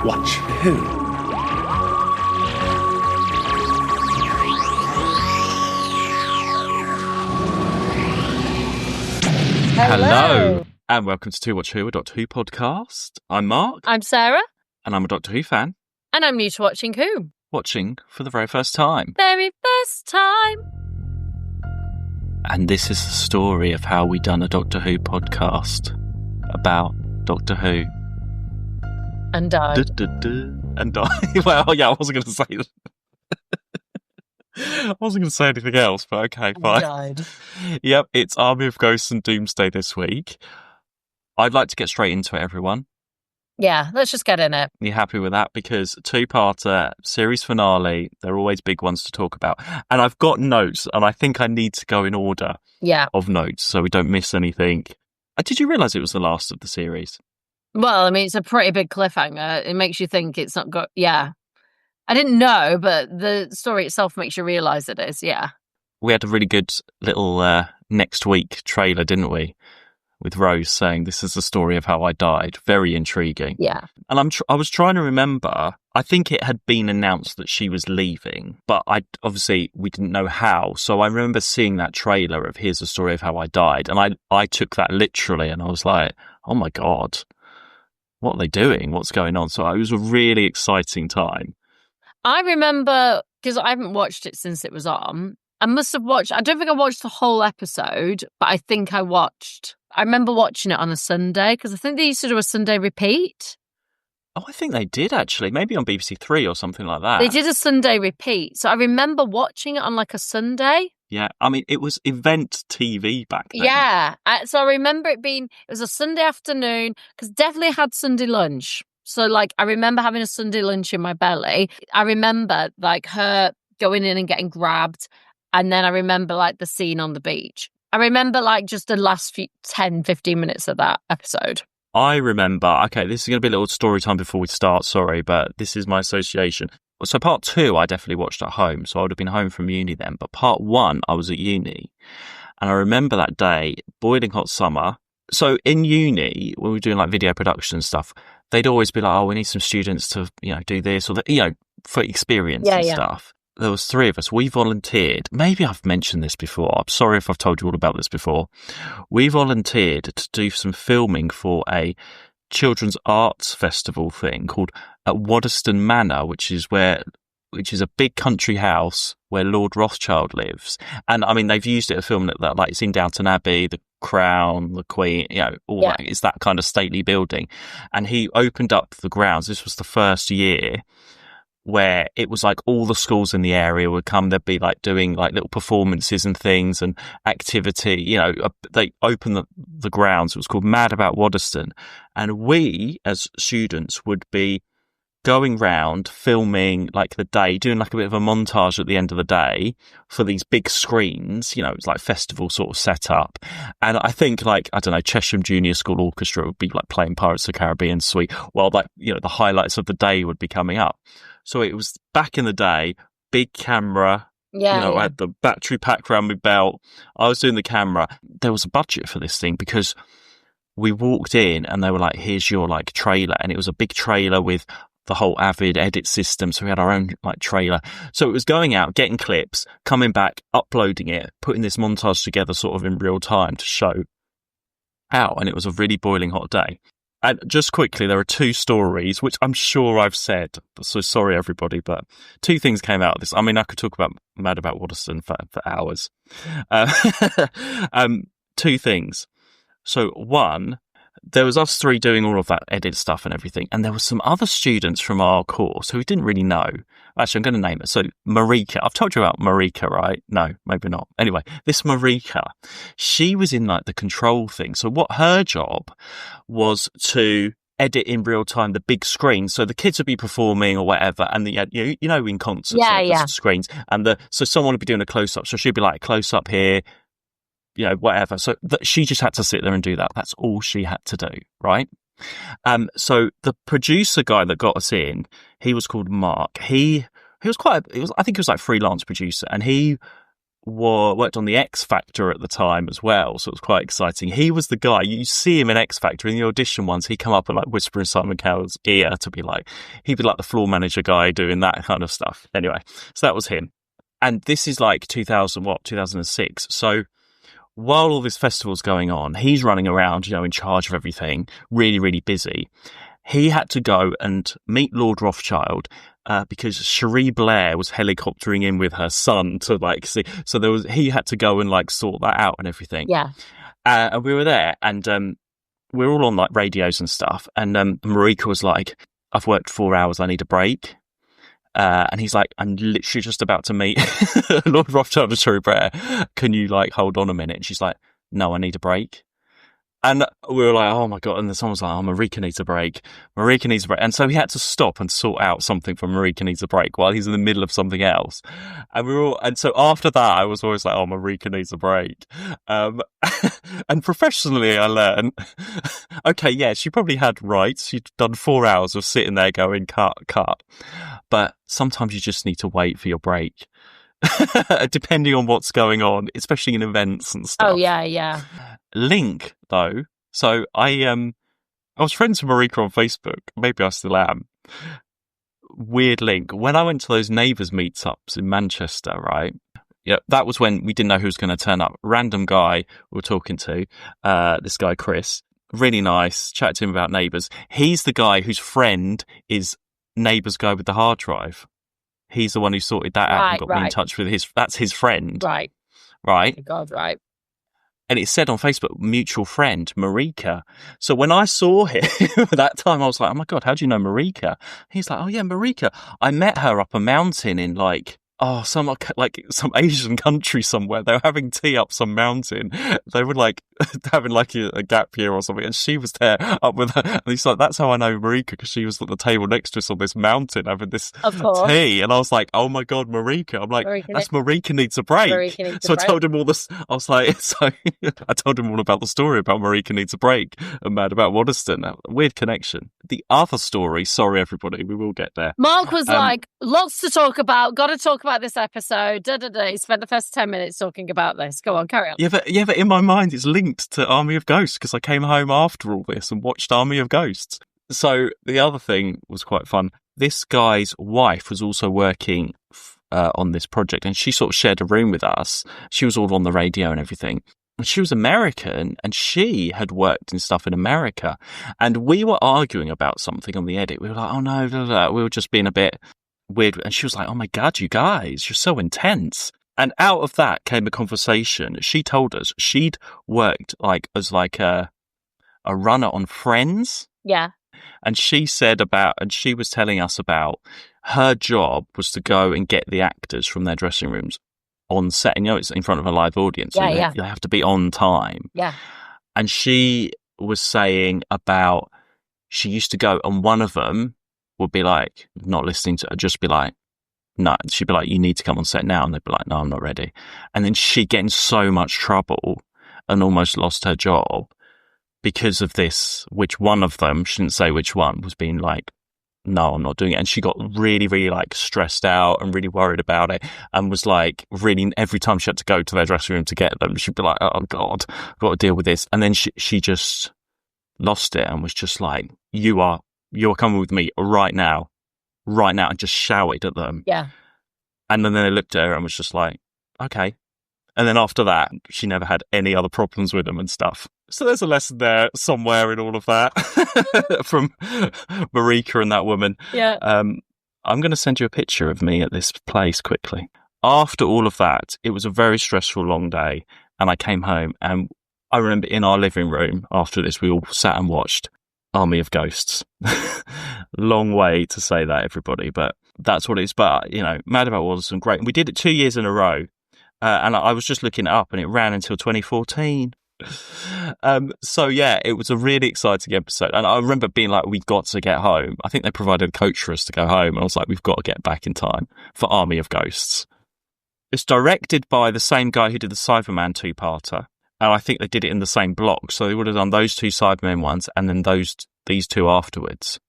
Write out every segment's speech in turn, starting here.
Watch Who? Hello, and welcome to Watch Who, a Doctor Who podcast. I'm Mark. I'm Sarah. And I'm a Doctor Who fan. And I'm new to watching Who. Watching for the very first time. Very first time. And this is the story of how we done a Doctor Who podcast about Doctor Who. And died. And died. Well, yeah, I wasn't going to say that. I wasn't going to say anything else, but okay, fine. Died. Yep, it's Army of Ghosts and Doomsday this week. I'd like to get straight into it, everyone. Yeah, let's just get in it. You happy with that? Because two-parter, series finale, they're always big ones to talk about. And I've got notes, and I think I need to go in order of notes so we don't miss anything. Did you realise it was the last of the series? Well, I mean, it's a pretty big cliffhanger. It makes you think it's not got... Yeah. I didn't know, but the story itself makes you realise it is, yeah. We had a really good little next week trailer, didn't we? With Rose saying, this is the story of how I died. Very intriguing. Yeah. And I was trying to remember, I think it had been announced that she was leaving, but obviously we didn't know how. So I remember seeing that trailer of here's the story of how I died. And I took that literally and I was like, oh my God, what are they doing? What's going on? So it was a really exciting time. I remember, because I haven't watched it since it was on, I must have watched, I don't think I watched the whole episode, but I think I remember watching it on a Sunday, because I think they used to do a Sunday repeat. Oh, I think they did actually, maybe on BBC Three or something like that. They did a Sunday repeat, so I remember watching it on like a Sunday. Yeah, I mean, it was event TV back then. Yeah, so I remember it was a Sunday afternoon, because definitely had Sunday lunch. So, like, I remember having a Sunday lunch in my belly. I remember, like, her going in and getting grabbed. And then I remember, like, the scene on the beach. I remember, like, just the last 10, 15 minutes of that episode. I remember, okay, this is going to be a little story time before we start, sorry, but this is my association. So part 2, I definitely watched at home. So I would have been home from uni then. But part 1, I was at uni. And I remember that day, boiling hot summer. So in uni, when we were doing, like, video production and stuff, they'd always be like, oh, we need some students to, do this or that, for experience and stuff. There was 3 of us. We volunteered. Maybe I've mentioned this before. I'm sorry if I've told you all about this before. We volunteered to do some filming for a children's arts festival thing called at Waddesdon Manor, which is a big country house where Lord Rothschild lives. And I mean, they've used it to film that, like it's in Downton Abbey, the Crown, the Queen, all that. It's that kind of stately building. And he opened up the grounds. This was the first year where it was like all the schools in the area would come. They'd be like doing like little performances and things and activity. They opened the grounds. It was called Mad About Waddesdon. And we as students would be going round filming like the day, doing like a bit of a montage at the end of the day for these big screens, it's like festival sort of setup. And I think like, I don't know, Chesham Junior School Orchestra would be like playing Pirates of the Caribbean Suite while like, the highlights of the day would be coming up. So it was back in the day, big camera, I had the battery pack around my belt. I was doing the camera. There was a budget for this thing because we walked in and they were like, here's your like trailer. And it was a big trailer with the whole Avid edit system. So we had our own like trailer. So it was going out, getting clips, coming back, uploading it, putting this montage together sort of in real time to show out. And it was a really boiling hot day. And just quickly, there are 2 stories, which I'm sure I've said. So sorry, everybody, but 2 things came out of this. I mean, I could talk about Mad About Waddesdon for hours. 2 things. So one, there was us 3 doing all of that edit stuff and everything. And there were some other students from our course who we didn't really know. Actually, I'm going to name it. So Marika, I've told you about Marika, right? No, maybe not. Anyway, this Marika, she was in like the control thing. So what her job was to edit in real time the big screen. So the kids would be performing or whatever. And in concerts, the screens. And so someone would be doing a close up. So she'd be like, close up here, whatever. So she just had to sit there and do that. That's all she had to do, right? So the producer guy that got us in, he was called Mark. He was I think he was like freelance producer, and he worked on the X Factor at the time as well, so it was quite exciting. He was the guy, you see him in X Factor in the audition ones, he'd come up and like whisper in Simon Cowell's ear to be like, he'd be like the floor manager guy doing that kind of stuff. Anyway, so that was him. And this is like 2006. So while all this festival's going on, he's running around, in charge of everything, really, really busy. He had to go and meet Lord Rothschild because Cherie Blair was helicoptering in with her son to like see. So he had to go and like sort that out and everything. Yeah. And we were there, and we were all on like radios and stuff. And Marika was like, "I've worked 4 hours. I need a break." And he's like, "I'm literally just about to meet Lord Rothschild and Cherie Blair. Can you like hold on a minute?" And she's like, "No, I need a break." And we were like, "Oh my God." And then someone was like, "Oh, Marika needs a break. Marika needs a break." And so he had to stop and sort out something for Marika needs a break while he's in the middle of something else. And so after that, I was always like, "Oh, Marika needs a break." And professionally, I learned, okay, yeah, she probably had rights. She'd done 4 hours of sitting there going, cut. But sometimes you just need to wait for your break. Depending on what's going on, especially in events and stuff. Oh, yeah. Link, though. So I was friends with Marika on Facebook. Maybe I still am. Weird link. When I went to those Neighbours meetups in Manchester, right? Yeah, that was when we didn't know who was going to turn up. Random guy we were talking to, this guy Chris. Really nice. Chatted to him about Neighbours. He's the guy whose friend is Neighbours guy with the hard drive. He's the one who sorted that out and got me in touch with that's his friend. Right. Right. Oh God, right. And it said on Facebook, mutual friend, Marika. So when I saw him that time, I was like, "Oh my God, how do you know Marika?" He's like, "Oh yeah, Marika. I met her up a mountain in some Asian country somewhere. They were having tea up some mountain. They were like having like a gap year or something, and she was there up with her." And he's like, "That's how I know Marika, because she was at the table next to us on this mountain having this tea." And I was like, "Oh my God, Marika!" I'm like, "That's Marika needs a break." So I told him all this. I was like, I told him all about the story about Marika needs a break and Mad About Waddesdon. Weird connection. The other story, sorry everybody, we will get there. Mark was like, "Lots to talk about. Got to talk about this episode." He spent the first 10 minutes talking about this. Go on, carry on. Yeah, but in my mind it's linked to Army of Ghosts because I came home after all this and watched Army of Ghosts. So the other thing was quite fun. This guy's wife was also working on this project, and she sort of shared a room with us. She was all on the radio and everything. And she was American, and she had worked in stuff in America. And we were arguing about something on the edit. We were like, "Oh no, blah, blah, blah." We were just being a bit weird. And she was like, "Oh my God, you guys, you're so intense." And out of that came a conversation. She told us she'd worked as a runner on Friends. Yeah. And she was telling us about her job was to go and get the actors from their dressing rooms on set. And it's in front of a live audience. So you have to be on time. Yeah. And she was saying about she used to go, and one of them would be like, not listening to her, just be like, no, she'd be like, "You need to come on set now." And they'd be like, "No, I'm not ready." And then she'd get in so much trouble and almost lost her job because of this, which one of them, she didn't say which one, was being like, "No, I'm not doing it." And she got really, really like stressed out and really worried about it, and was like, really, every time she had to go to their dressing room to get them, she'd be like, "Oh God, I've got to deal with this." And then she just lost it and was just like, you're coming with me right now, and just shouted at them. Yeah. And then they looked at her and was just like, "Okay." And then after that, she never had any other problems with them and stuff. So there's a lesson there somewhere in all of that from Marika and that woman. Yeah. I'm going to send you a picture of me at this place quickly. After all of that, it was a very stressful, long day. And I came home, and I remember in our living room after this, we all sat and watched Army of Ghosts. Long way to say that, everybody, but that's what it is. But, Mad About Waddesdon, great. We did it 2 years in a row. And I was just looking it up, and it ran until 2014. So yeah, it was a really exciting episode. And I remember being like, "We've got to get home." I think they provided a coach for us to go home. And I was like, "We've got to get back in time for Army of Ghosts." It's directed by the same guy who did the Cyberman 2-parter. And I think they did it in the same block. So they would have done those 2 Cybermen ones and then these 2 afterwards.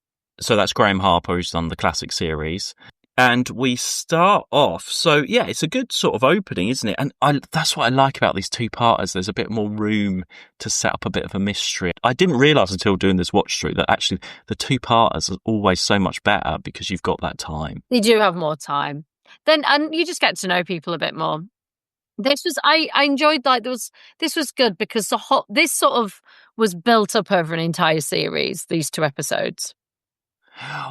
So that's Graham Harper, who's done the classic series. And we start off, so yeah, it's a good sort of opening, isn't it? And that's what I like about these two-parters. There's a bit more room to set up a bit of a mystery. I didn't realise until doing this watch through that actually the two-parters are always so much better because you've got that time. You do have more time. Then, and you just get to know people a bit more. This was, I enjoyed, like, this was good because this sort of was built up over an entire series, these 2 episodes.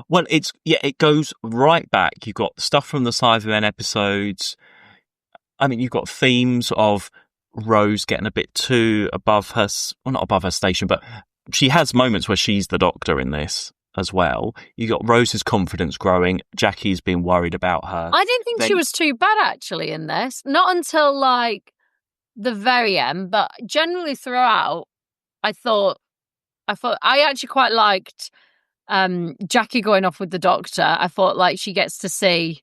Well, it goes right back. You've got stuff from the Cybermen episodes. I mean, you've got themes of Rose getting a bit too above her, well, not above her station, but she has moments where she's the Doctor in this as well. You got Rose's confidence growing. Jackie's been worried about her. I didn't think she was too bad actually in this. Not until like the very end, but generally throughout, I thought I actually quite liked Jackie going off with the Doctor. I thought like she gets to see.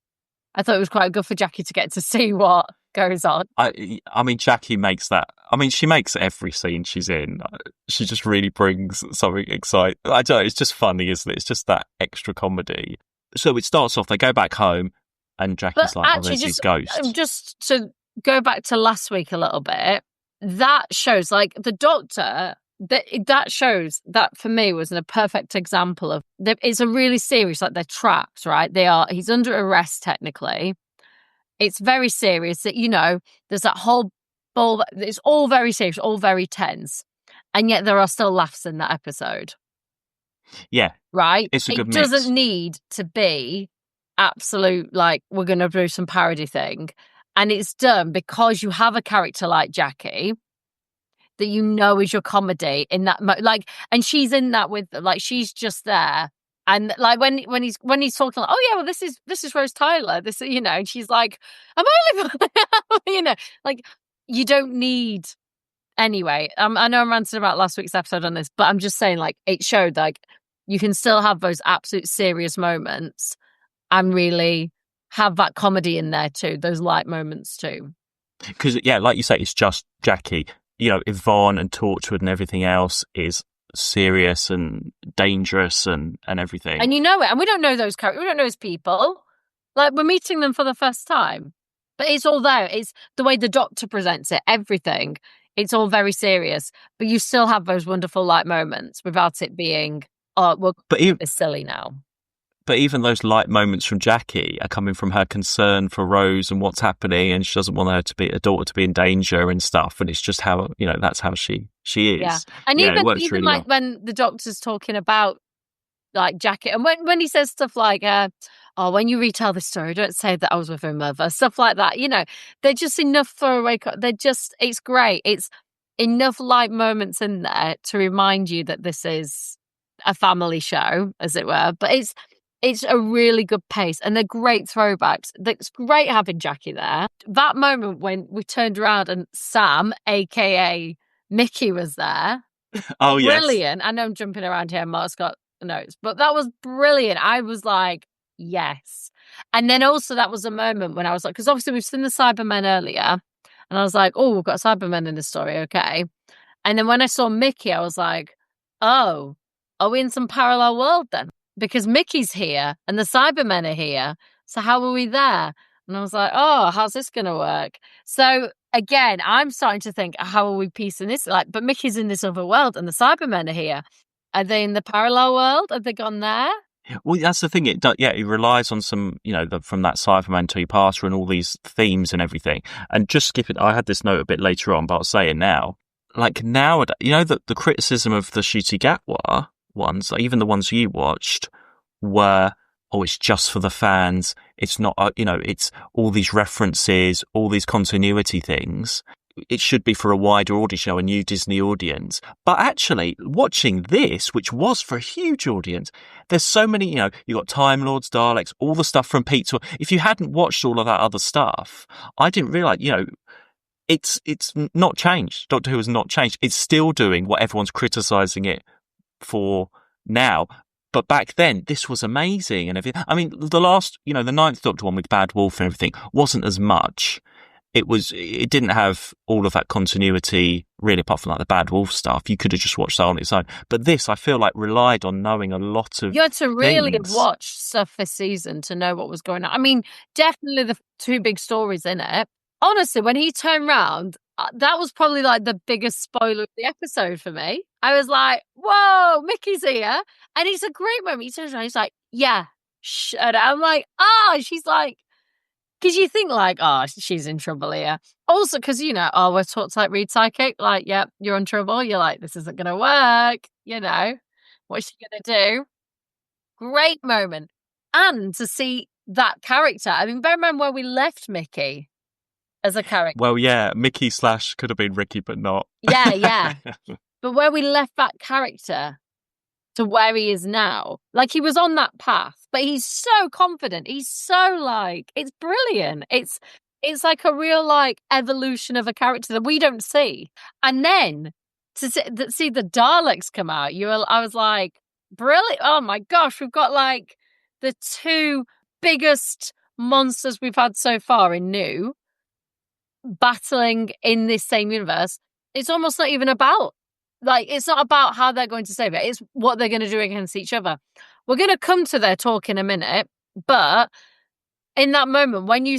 I thought it was quite good for Jackie to get to see what goes on. I mean, Jackie makes that. I mean, she makes every scene she's in. She just really brings something exciting. I don't know. It's just funny, isn't it? It's just that extra comedy. So it starts off. They go back home, and Jackie's like, "Oh, there's these ghosts." Just to go back to last week a little bit, that shows like the Doctor. That shows that for me was a perfect example of it's a really serious, like they're trapped, right? He's under arrest technically. It's very serious that, you know, there's that whole ball. It's all very serious, all very tense. And yet there are still laughs in that episode. Yeah. Right? It's a good mix. It doesn't need to be absolute, like, we're going to do some parody thing. And it's done because you have a character like Jackie that you know is your comedy in that like, and she's in that with, like, she's just there, and like when he's talking like, oh yeah, well this is Rose Tyler, this, you know, and she's like, I'm only you know, like, you don't need anyway. I know I'm ranting about last week's episode on this, but I'm just saying, like, it showed like you can still have those absolute serious moments and really have that comedy in there too, those light moments too. Because yeah, like you say, it's just Jackie. You know, Yvonne and Torchwood and everything else is serious and dangerous and everything. And you know it. And we don't know those characters. We don't know those people. Like, we're meeting them for the first time. But it's all there. It's the way the Doctor presents it, everything. It's all very serious. But you still have those wonderful light moments without it being, it's silly now. But even those light moments from Jackie are coming from her concern for Rose and what's happening, and she doesn't want her daughter to be in danger and stuff. And it's just how, you know, that's how she is. Yeah, and even really like well. When the Doctor's talking about like Jackie, and when he says stuff like, "Oh, when you retell the story, don't say that I was with her mother," stuff like that. You know, they're just enough throwaway. It's great. It's enough light moments in there to remind you that this is a family show, as it were. But it's a really good pace, and they're great throwbacks. It's great having Jackie there. That moment when we turned around and Sam, aka Mickey, was there. Oh, yes. Brilliant. I know I'm jumping around here, Mark's got notes, but that was brilliant. I was like, yes. And then also that was a moment when I was like, because obviously we've seen the Cybermen earlier, and I was like, oh, we've got Cybermen in this story, okay. And then when I saw Mickey, I was like, oh, are we in some parallel world then? Because Mickey's here and the Cybermen are here. So how are we there? And I was like, oh, how's this going to work? So again, I'm starting to think, how are we piecing this? Like, but Mickey's in this other world and the Cybermen are here. Are they in the parallel world? Have they gone there? Well, that's the thing. It relies on some, you know, from that Cyberman two-parter and all these themes and everything. And just skip it. I had this note a bit later on, but I'll say it now. Like nowadays, you know, the criticism of the Ncuti Gatwa ones, like even the ones you watched, were, oh, it's just for the fans. It's not, you know, it's all these references, all these continuity things. It should be for a wider audience, a new Disney audience. But actually, watching this, which was for a huge audience, there's so many, you know, you got Time Lords, Daleks, all the stuff from Pizza. If you hadn't watched all of that other stuff, I didn't realize, you know, it's not changed. Doctor Who has not changed. It's still doing what everyone's criticizing it for now. But back then, this was amazing and everything. I mean, the last, you know, the 9th Doctor one with Bad Wolf and everything wasn't as much. it didn't have all of that continuity really, apart from like the Bad Wolf stuff. You could have just watched that on its own. But this, I feel like, relied on knowing a lot of You had to really have things. watched stuff this season to know what was going on. I mean, definitely the two big stories in it. Honestly, when he turned round, that was probably like the biggest spoiler of the episode for me. I was like, whoa, Mickey's here. And it's a great moment. He turns around, he's like, yeah, shut up. I'm like, she's like, because you think like, she's in trouble here. Also, because, you know, we're taught to like read psychic. Like, yeah, you're in trouble. You're like, this isn't going to work. You know, what's she going to do? Great moment. And to see that character. I mean, bear in mind where we left Mickey as a character. Well, yeah, Mickey / could have been Ricky, but not. Yeah. But where we left that character to where he is now, like he was on that path, but he's so confident. He's so like, it's brilliant. It's like a real like evolution of a character that we don't see. And then to see the Daleks come out, I was like, brilliant. Oh my gosh, we've got like the two biggest monsters we've had so far in New battling in this same universe. It's almost not even about, like, it's not about how they're going to save it. It's what they're going to do against each other. We're going to come to their talk in a minute, but in that moment, when you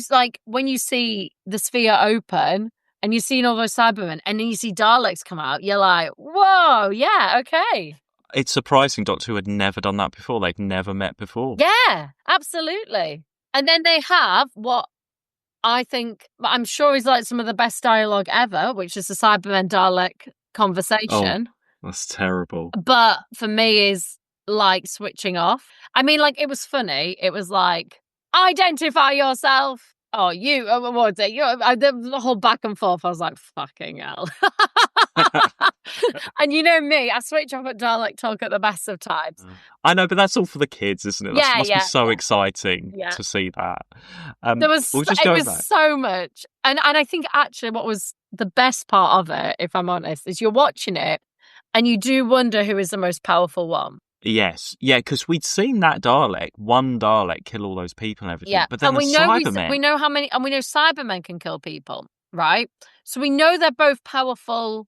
see the sphere open and you've seen all those Cybermen and then you see Daleks come out, you're like, whoa, yeah, okay. It's surprising Doctor Who had never done that before. They'd never met before. Yeah, absolutely. And then they have what I think, I'm sure is like some of the best dialogue ever, which is the Cybermen Dalek conversation. Oh, that's terrible. But for me is like switching off. I mean, like, it was funny. It was like, identify yourself. Oh, you, what was it? The whole back and forth. I was like, fucking hell. And you know me, I switch off at Dalek talk at the best of times. I know, but that's all for the kids, isn't it? That must be so exciting to see that. It was so much. And I think actually what was the best part of it, if I'm honest, is you're watching it and you do wonder who is the most powerful one. Yes. Yeah, because we'd seen one Dalek kill all those people and everything. Yeah. But then Cybermen. We know how many, and we know Cybermen can kill people, right? So we know they're both powerful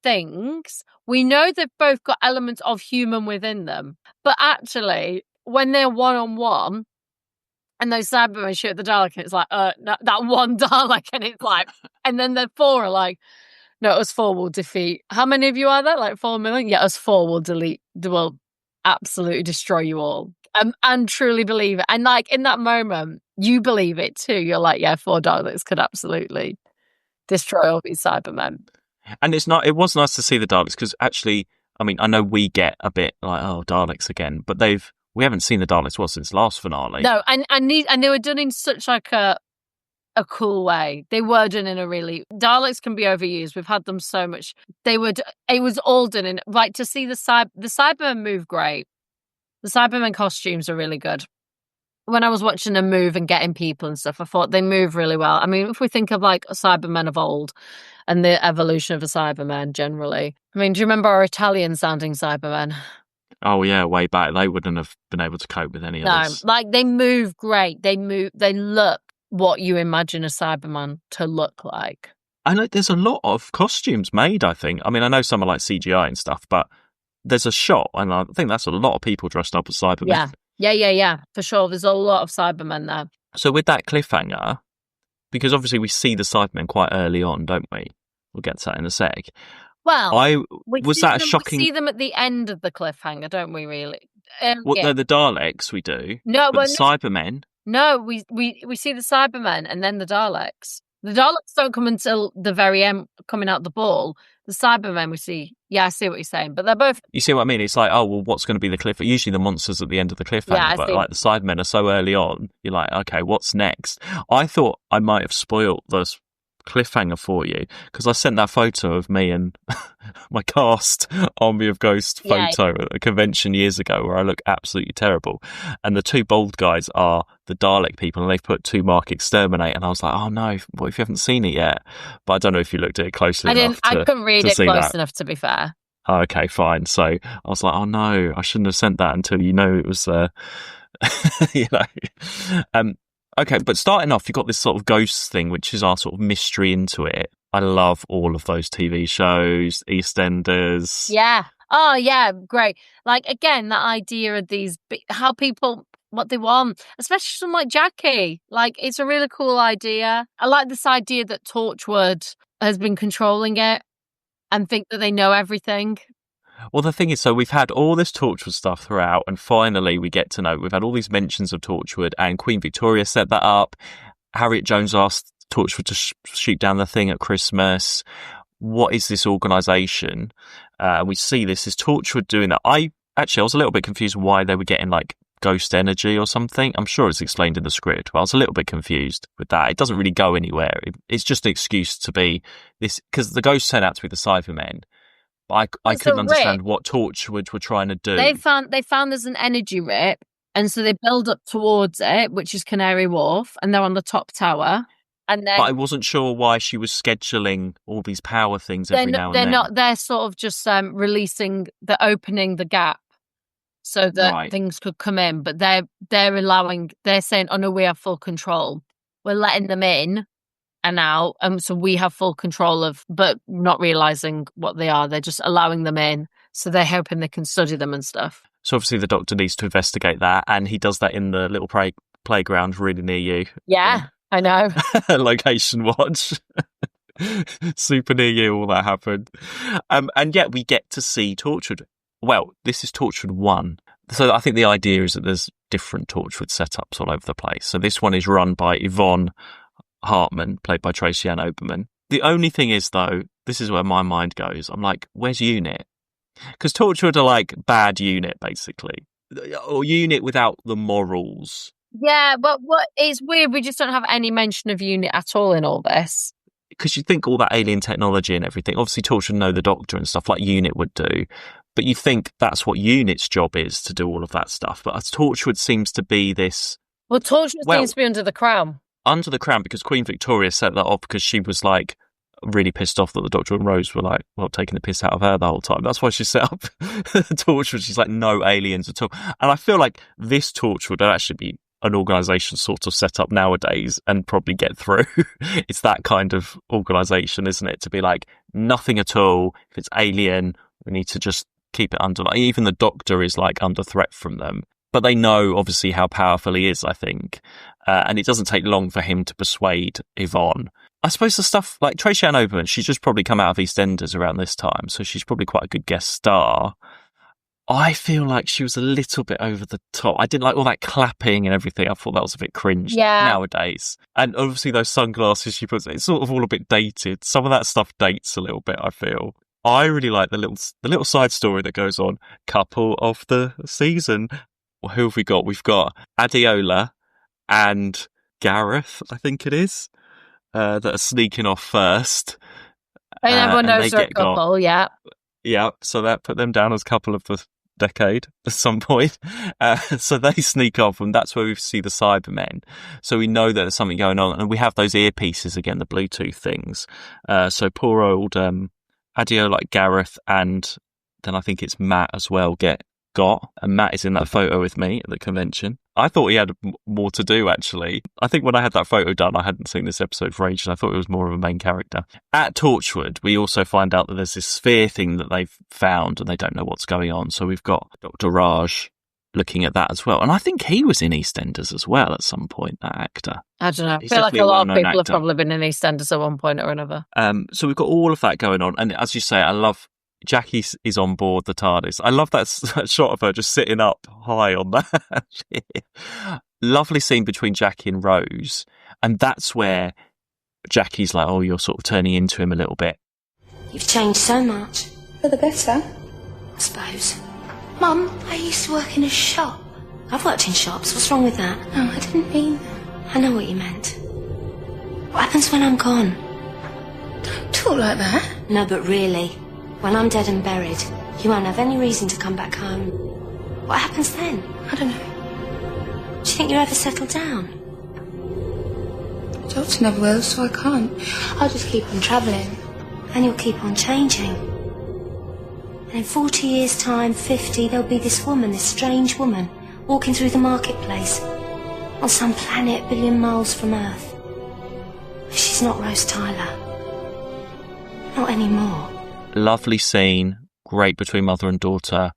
things. We know they've both got elements of human within them. But actually, when they're one-on-one, and those Cybermen shoot the Dalek, and it's like, that one Dalek, and it's like, and then the four are like, no, us four will defeat. How many of you are there? Like 4 million? Yeah, us four will absolutely destroy you all. And truly believe it. And like in that moment, you believe it too. You're like, yeah, 4 Daleks could absolutely destroy all these Cybermen. And it was nice to see the Daleks because actually, I mean, I know we get a bit like, oh, Daleks again, but we haven't seen the Daleks since last finale. No, and they were done in such like a cool way. They were done in a really, Daleks can be overused. We've had them so much. It was all done in, like, to see the Cybermen move great. The Cybermen costumes are really good. When I was watching them move and getting people and stuff, I thought they move really well. I mean, if we think of like Cybermen of old and the evolution of a Cyberman generally. I mean, do you remember our Italian sounding Cybermen? Oh yeah, way back. They wouldn't have been able to cope with any of this. No, like they move great. They look what you imagine a Cyberman to look like. I know there's a lot of costumes made, I think. I mean, I know some are like CGI and stuff, but there's a shot, and I think that's a lot of people dressed up as Cybermen. Yeah, for sure. There's a lot of Cybermen there. So with that cliffhanger, because obviously we see the Cybermen quite early on, don't we? We'll get to that in a sec. Well, We see them at the end of the cliffhanger, don't we, really? No, the Daleks we do. No, but the Cybermen... No, we see the Cybermen and then the Daleks. The Daleks don't come until the very end, coming out the ball. The Cybermen we see. Yeah, I see what you're saying, but they're both. You see what I mean? It's like, oh well, what's going to be the cliffhanger? Usually the monsters at the end of the cliffhanger, but like the Cybermen are so early on. You're like, okay, what's next? I thought I might have spoiled the cliffhanger for you because I sent that photo of me and my cast Army of Ghosts photo at a convention years ago where I look absolutely terrible, and the two bald guys are the Dalek people and they've put 2 mark exterminate, and I was like, oh no, what if you haven't seen it yet? But I don't know if you looked at it closely enough. I couldn't read it close enough, to be fair. Okay, fine. So I was like, oh no, I shouldn't have sent that until it was Okay, but starting off, you've got this sort of ghost thing, which is our sort of mystery into it. I love all of those TV shows, EastEnders. Yeah. Oh, yeah, great. Like, again, that idea of how people, what they want, especially someone like Jackie. Like, it's a really cool idea. I like this idea that Torchwood has been controlling it and think that they know everything. Well, the thing is, so we've had all this Torchwood stuff throughout, and finally we get to know, we've had all these mentions of Torchwood, and Queen Victoria set that up. Harriet Jones asked Torchwood to shoot down the thing at Christmas. What is this organisation? We see this is Torchwood doing that. I was a little bit confused why they were getting like ghost energy or something. I'm sure it's explained in the script, but I was a little bit confused with that. It doesn't really go anywhere. It's just an excuse to be this, because the ghosts turn out to be the Cybermen. I couldn't understand what Torchwood were trying to do. They found there's an energy rip, and so they build up towards it, which is Canary Wharf, and they're on the top tower. And then, but I wasn't sure why she was scheduling all these power things every now and then. They're sort of just opening the gap so that things could come in. But they're saying, oh no, we have full control. We're letting them in and out, so we have full control but not realising what they are. They're just allowing them in, so they're hoping they can study them and stuff. So obviously the Doctor needs to investigate that, and he does that in the little playground really near you. Yeah, I know. Location watch. Super near you, all that happened. And yet we get to see Torchwood. Well, this is Torchwood 1. So I think the idea is that there's different Torchwood setups all over the place. So this one is run by Yvonne Hartman, played by Tracy Ann Oberman. The only thing is, though, this is where my mind goes. I'm like, where's Unit? Because Torchwood are like bad Unit, basically. Or Unit without the morals. Yeah, but it's weird. We just don't have any mention of Unit at all in all this. Because you think all that alien technology and everything, obviously Torchwood know the Doctor and stuff like Unit would do. But you think that's what Unit's job is, to do all of that stuff. But Torchwood seems to be this... Well, Torchwood seems to be under the Crown. Under the Crown, because Queen Victoria set that off because she was like really pissed off that the Doctor and Rose were like, well, taking the piss out of her the whole time. That's why she set up Torchwood. She's like, no aliens at all. And I feel like this Torchwood would actually be an organisation sort of set up nowadays and probably get through. It's that kind of organisation, isn't it? To be like, nothing at all. If it's alien, we need to just keep it under. Like, even the Doctor is like under threat from them. But they know, obviously, how powerful he is, I think. And it doesn't take long for him to persuade Yvonne. I suppose the stuff like Tracy Ann Oberman, she's just probably come out of EastEnders around this time, so she's probably quite a good guest star. I feel like she was a little bit over the top. I didn't like all that clapping and everything. I thought that was a bit cringe nowadays. And obviously those sunglasses she puts, it's sort of all a bit dated. Some of that stuff dates a little bit, I feel. I really like the little side story that goes on. Couple of the season. Well, who have we got? We've got Adiola and Gareth, I think it is, that are sneaking off first. And everyone knows they're a couple, yeah. Yeah, so that put them down as couple of the decade at some point. So they sneak off, and that's where we see the Cybermen. So we know that there's something going on, and we have those earpieces again, the Bluetooth things. So poor old Adiola, like Gareth, and then I think it's Matt as well, and Matt is in that photo with me at the convention. I thought he had more to do, actually. I think when I had that photo done, I hadn't seen this episode for ages. I thought it was more of a main character. At Torchwood, we also find out that there's this sphere thing that they've found, and they don't know what's going on. So we've got Dr. Raj looking at that as well. And I think he was in EastEnders as well at some point, that actor. I don't know. I feel like a lot of people have probably been in EastEnders at one point or another. So we've got all of that going on. And as you say, I love... Jackie is on board the TARDIS. I love that shot of her just sitting up high on that. Lovely scene between Jackie and Rose. And that's where Jackie's like, oh, you're sort of turning into him a little bit. You've changed so much. For the better, I suppose. Mum, I used to work in a shop. I've worked in shops. What's wrong with that? No, I didn't mean... I know what you meant. What happens when I'm gone? Don't talk like that. No, but really... When I'm dead and buried, you won't have any reason to come back home. What happens then? I don't know. Do you think you'll ever settle down? The Doctor never will, so I can't. I'll just keep on travelling. And you'll keep on changing. And in 40 years' time, 50, there'll be this woman, this strange woman, walking through the marketplace. on some planet a billion miles from Earth. She's not Rose Tyler. Not anymore. Lovely scene, great between mother and daughter,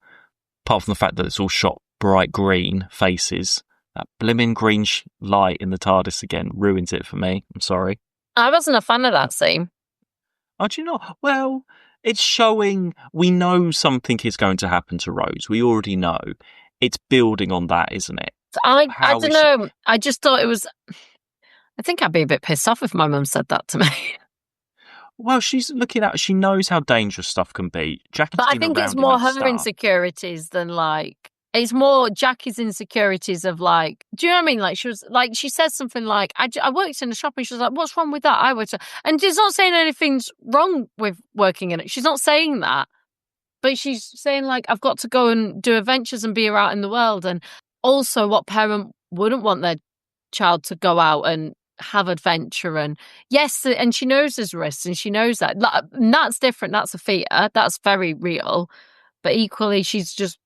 apart from the fact that it's all shot bright green faces. That blimmin' green light in the TARDIS again ruins it for me. I'm sorry. I wasn't a fan of that scene. Oh, do you know? Well, it's showing we know something is going to happen to Rose. We already know. It's building on that, isn't it? I don't know. I just thought it was... I think I'd be a bit pissed off if my mum said that to me. Well, she's looking at... She knows how dangerous stuff can be. Jackie's But I been think around it's in more that her stuff. insecurities than like... It's more Jackie's insecurities of like... Do you know what I mean? Like, she was like... She says something like, I worked in a shop, and she was like, what's wrong with that? I worked... And she's not saying anything's wrong with working in it. She's not saying that. But she's saying like, I've got to go and do adventures and be out in the world. And also, what parent wouldn't want their child to go out and have adventure? And yes, and she knows there's risks, and she knows that. And that's different. That's a fear. That's very real. But equally, she's just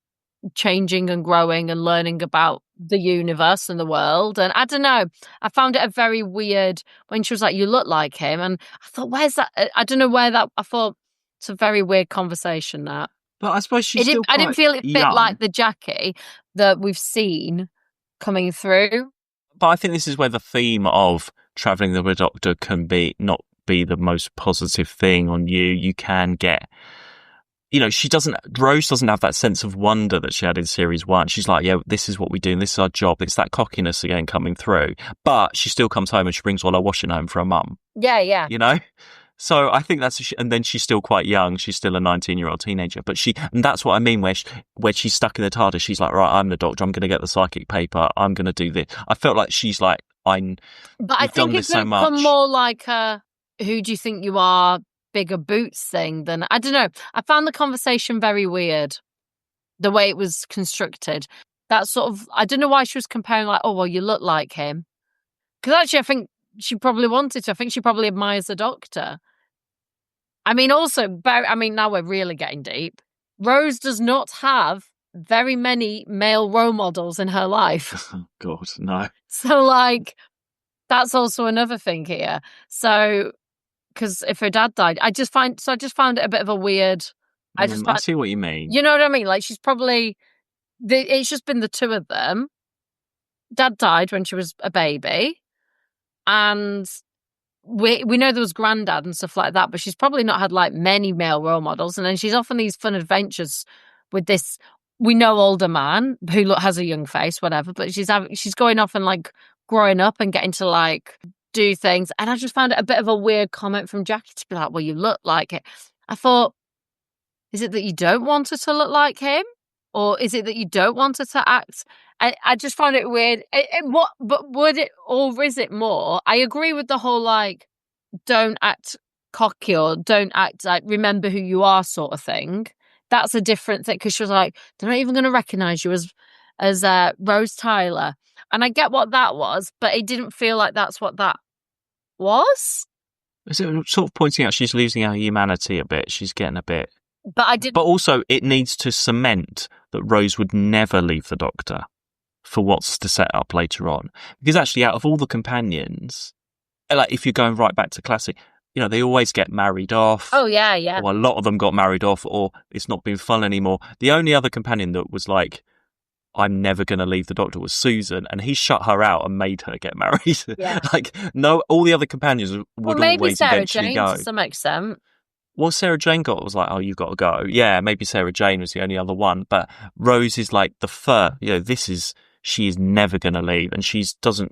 changing and growing and learning about the universe and the world. And I don't know, I found it a very weird when she was like, you look like him. And I thought, where's that? I don't know where that... I thought it's a very weird conversation, that. But I suppose she's still quite I didn't feel it fit young. like the Jackie that we've seen coming through. But I think this is where the theme of travelling with a doctor can not be the most positive thing on you. You can get... You know, Rose doesn't have that sense of wonder that she had in series 1. She's like, yeah, this is what we do, and this is our job. It's that cockiness again coming through. But she still comes home and she brings all her washing home for her mum. Yeah. You know? So I think that's... And then she's still quite young. She's still a 19-year-old teenager. But and that's what I mean, where she's stuck in the TARDIS. She's like, right, I'm the doctor. I'm going to get the psychic paper. I'm going to do this. I felt like she's like, But I think it's so much. become more like a, who do you think you are, bigger boots thing than... I don't know. I found the conversation very weird, the way it was constructed. That sort of... I don't know why she was comparing like, oh, well, you look like him. Because actually, I think she probably wanted to. I think she probably admires the doctor. I mean, also, now we're really getting deep. Rose does not have very many male role models in her life. Oh, God, no. So, like, that's also another thing here. So... Because if her dad died, I just found it a bit of a weird... I see what you mean. You know what I mean? Like, she's probably... It's just been the two of them. Dad died when she was a baby. And we know there was granddad and stuff like that, but she's probably not had, like, many male role models. And then she's off on these fun adventures with this, we know, older man who has a young face, whatever. But she's going off and, like, growing up and getting to, like... do things. And I just found it a bit of a weird comment from Jackie to be like, well, you look like it. I thought, is it that you don't want her to look like him? Or is it that you don't want her to act? I just found it weird. But would it, or is it more? I agree with the whole, like, don't act cocky or don't act like, remember who you are sort of thing. That's a different thing, because she was like, they're not even going to recognise you as Rose Tyler. And I get what that was, but it didn't feel like that's what that was. Is it sort of pointing out she's losing her humanity a bit? She's getting a bit... But also, it needs to cement that Rose would never leave the doctor for what's to set up later on. Because actually, out of all the companions, like, if you're going right back to classic, you know, they always get married off. Oh, yeah. Or a lot of them got married off, or it's not been fun anymore. The only other companion that was like, I'm never going to leave the doctor, was Susan, and he shut her out and made her get married. Yeah. Like, no, all the other companions would always Sarah eventually Jane, go. to some extent. Well, Sarah Jane was like, oh, you've got to go. Yeah, maybe Sarah Jane was the only other one, but Rose is like the first, you know, she is never going to leave, and she doesn't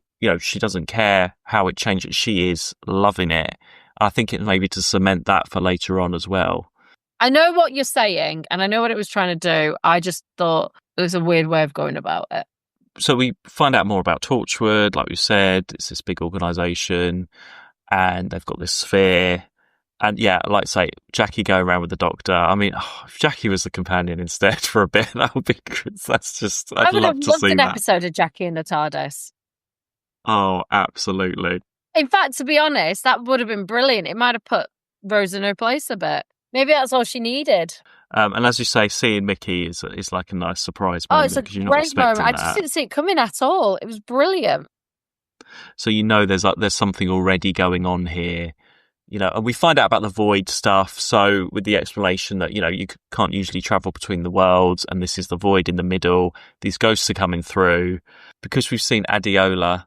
care how it changes. She is loving it. I think it maybe to cement that for later on as well. I know what you're saying, and I know what it was trying to do. I just thought it was a weird way of going about it. So we find out more about Torchwood, like we said. It's this big organisation, and they've got this sphere. And yeah, like I say, Jackie going around with the doctor. I mean, if Jackie was the companion instead for a bit, that would be good. That's just, I'd love to see that. I would have loved an episode of Jackie in the TARDIS. Oh, absolutely. In fact, to be honest, that would have been brilliant. It might have put Rose in her place a bit. Maybe that's all she needed. And as you say, seeing Mickey is like a nice surprise moment. Oh, it's a because you're not great expecting moment. I that. just didn't see it coming at all. It was brilliant. So there's something already going on here. And we find out about the void stuff. So with the explanation that, you can't usually travel between the worlds, and this is the void in the middle. These ghosts are coming through. Because we've seen Adiola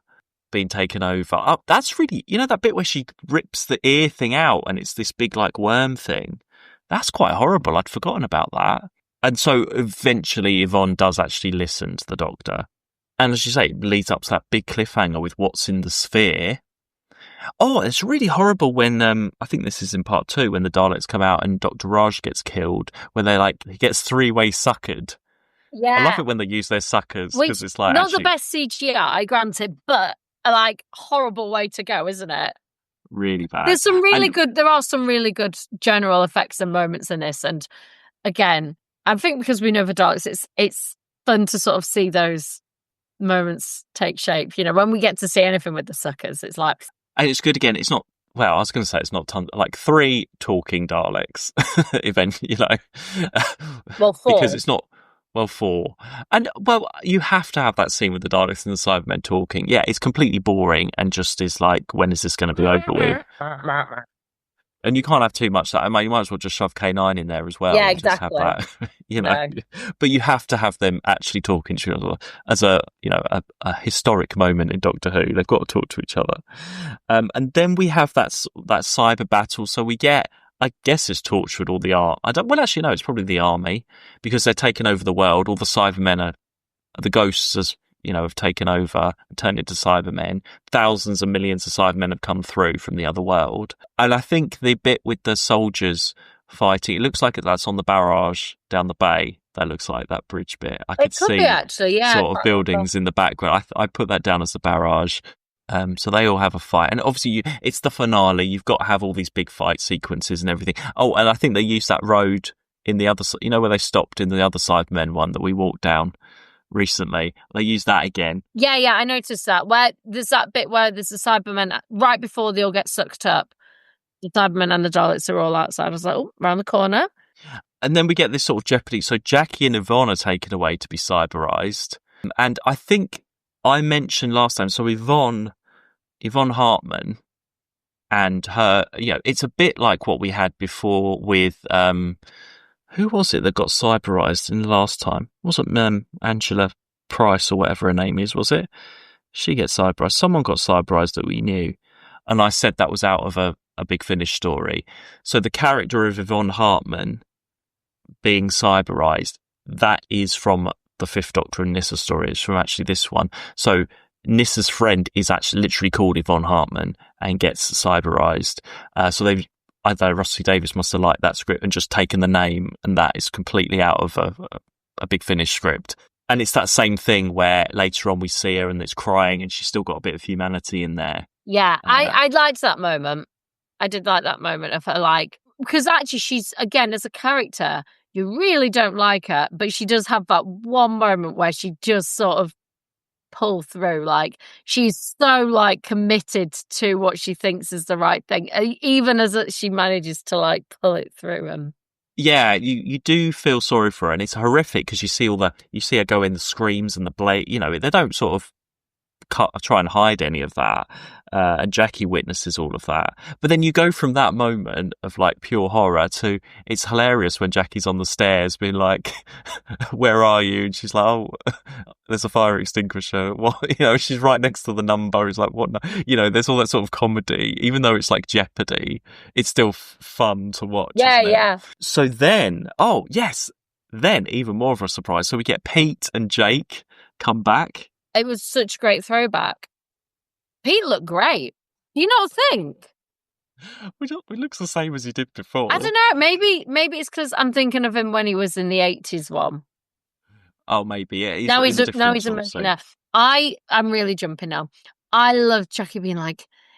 being taken over. Oh, that's really, that bit where she rips the ear thing out and it's this big like worm thing. That's quite horrible. I'd forgotten about that. And so eventually Yvonne does actually listen to the Doctor. And as you say, it leads up to that big cliffhanger with what's in the sphere. Oh, it's really horrible when, I think this is in part 2, when the Daleks come out and Dr. Raj gets killed, where he gets three-way suckered. Yeah. I love it when they use their suckers, because it's like not the best CGI, granted, but a horrible way to go, isn't it? Really bad. There are some really good general effects and moments in this, and again, I think because we know the Daleks, it's fun to sort of see those moments take shape. When we get to see anything with the suckers, it's like, and it's good again. It's not. Well, I was going to say it's not like 3 talking Daleks, eventually, well, 4 because it's not. Well, 4. And, you have to have that scene with the Daleks and the Cybermen talking. Yeah, it's completely boring and just is like, when is this going to be over with? And you can't have too much of that. I mean, you might as well just shove K9 in there as well. Yeah, exactly. Just have that, No. But you have to have them actually talking to each other as a historic moment in Doctor Who. They've got to talk to each other. And then we have that cyber battle. So we get, I guess it's Torchwood or the Army. Actually, no, it's probably the Army, because they're taking over the world. All the Cybermen are the ghosts, have taken over and turned into Cybermen. Thousands and millions of Cybermen have come through from the other world. And I think the bit with the soldiers fighting, it looks like that's on the barrage down the bay. That looks like that bridge bit. I could see actually, yeah, sort of buildings in the background. I put that down as the barrage. So they all have a fight, and obviously it's the finale. You've got to have all these big fight sequences and everything. Oh, and I think they used that road in the other, where they stopped in the other Cybermen one that we walked down recently. They used that again. Yeah, I noticed that. Where there's that bit where there's the Cybermen right before they all get sucked up. The Cybermen and the Daleks are all outside. I was like, oh, round the corner. And then we get this sort of jeopardy. So Jackie and Yvonne are taken away to be cyberized, and I think I mentioned last time. So Yvonne Hartman and her, it's a bit like what we had before with, who was it that got cyberized in the last time? Wasn't Angela Price or whatever her name is, was it? She gets cyberized. Someone got cyberized that we knew. And I said that was out of a Big Finish story. So the character of Yvonne Hartman being cyberized, that is from the Fifth Doctor and Nissa story. It's from actually this one. So Nissa's friend is actually literally called Yvonne Hartman and gets cyberized. So they've either Rusty Davis must have liked that script and just taken the name, and that is completely out of a Big Finish script. And it's that same thing where later on we see her and it's crying and she's still got a bit of humanity in there. Yeah, I liked that moment. I did like that moment of her, because actually she's, again, as a character, you really don't like her, but she does have that one moment where she just sort of pull through. She's so committed to what she thinks is the right thing, even as she manages to pull it through. And yeah, you do feel sorry for her, and it's horrific because you see her go in the screams and the blade. They don't sort of try and hide any of that, and Jackie witnesses all of that. But then you go from that moment of pure horror to, it's hilarious when Jackie's on the stairs being like, where are you? And she's like, oh, there's a fire extinguisher. What? She's right next to the number. It's like, what? There's all that sort of comedy, even though it's like Jeopardy, it's still fun to watch. Yeah. So then, then even more of a surprise. So we get Pete and Jake come back. It was such a great throwback. Pete looked great. Do you not think? He looks the same as he did before. I don't know. Maybe it's because I'm thinking of him when he was in the 80s one. Oh, maybe, yeah. Now he's a I'm really jumping now. I love Jackie being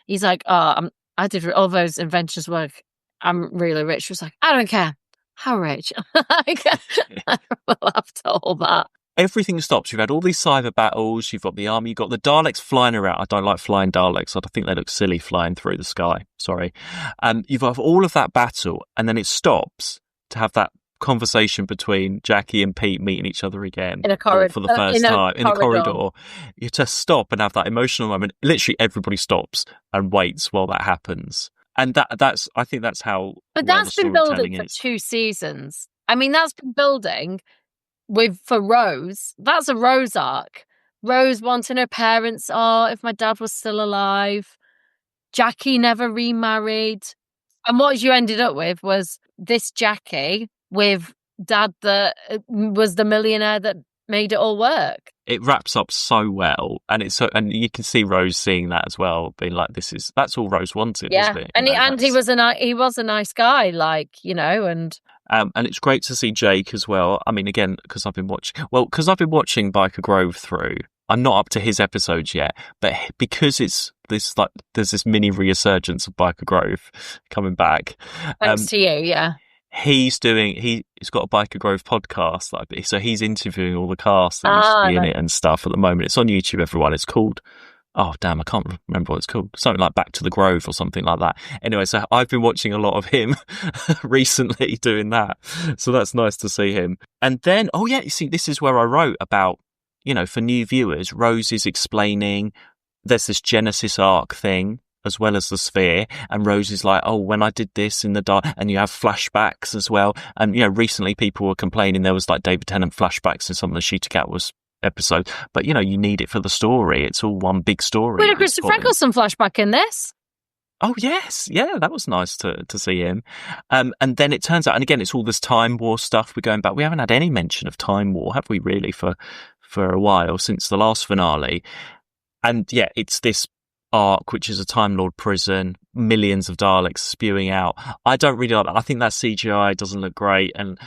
he's like, oh, I did all those inventions work. I'm really rich. She was like, I don't care. How rich? I laughed at all that. Everything stops. You've had all these cyber battles. You've got the army. You've got the Daleks flying around. I don't like flying Daleks. I think they look silly flying through the sky. Sorry. You've got all of that battle, and then it stops to have that conversation between Jackie and Pete meeting each other again In a corridor. for the first time in a corridor. You just stop and have that emotional moment. Literally everybody stops and waits while that happens. And I think that's how. But that's been building for 2 seasons. I mean, that's been building for Rose. That's a Rose arc. Rose wanting her parents, if my dad was still alive. Jackie never remarried. And what you ended up with was this Jackie with dad that was the millionaire that made it all work. It wraps up so well, and and you can see Rose seeing that as well, being like, that's all Rose wanted, wasn't it? And he was a nice guy, like, and it's great to see Jake as well. I mean, again, because I've been watching Biker Grove through. I'm not up to his episodes yet, but because it's this there's this mini resurgence of Biker Grove coming back. Thanks to you, yeah. He's got a Biker Grove podcast, so he's interviewing all the cast that used to be in it and stuff at the moment. It's on YouTube, everyone. It's called, I can't remember what it's called. Something like Back to the Grove or something like that. Anyway, so I've been watching a lot of him recently doing that. So that's nice to see him. And then, you see, this is where I wrote about, for new viewers, Rose is explaining there's this Genesis arc thing as well as the Sphere, and Rose is like, when I did this in the dark, and you have flashbacks as well. And recently people were complaining there was like David Tennant flashbacks in some of the Shooter Cat episodes, but you need it for the story. It's all one big story. We had Christopher Eccleston flashback in this. Oh yes, yeah, that was nice to see him. And then it turns out, and again, it's all this Time War stuff. We're going back. We haven't had any mention of Time War, have we? Really, for a while since the last finale. And yeah, it's this arc, which is a Time Lord prison, millions of Daleks spewing out. I don't really like that. I think that CGI doesn't look great, and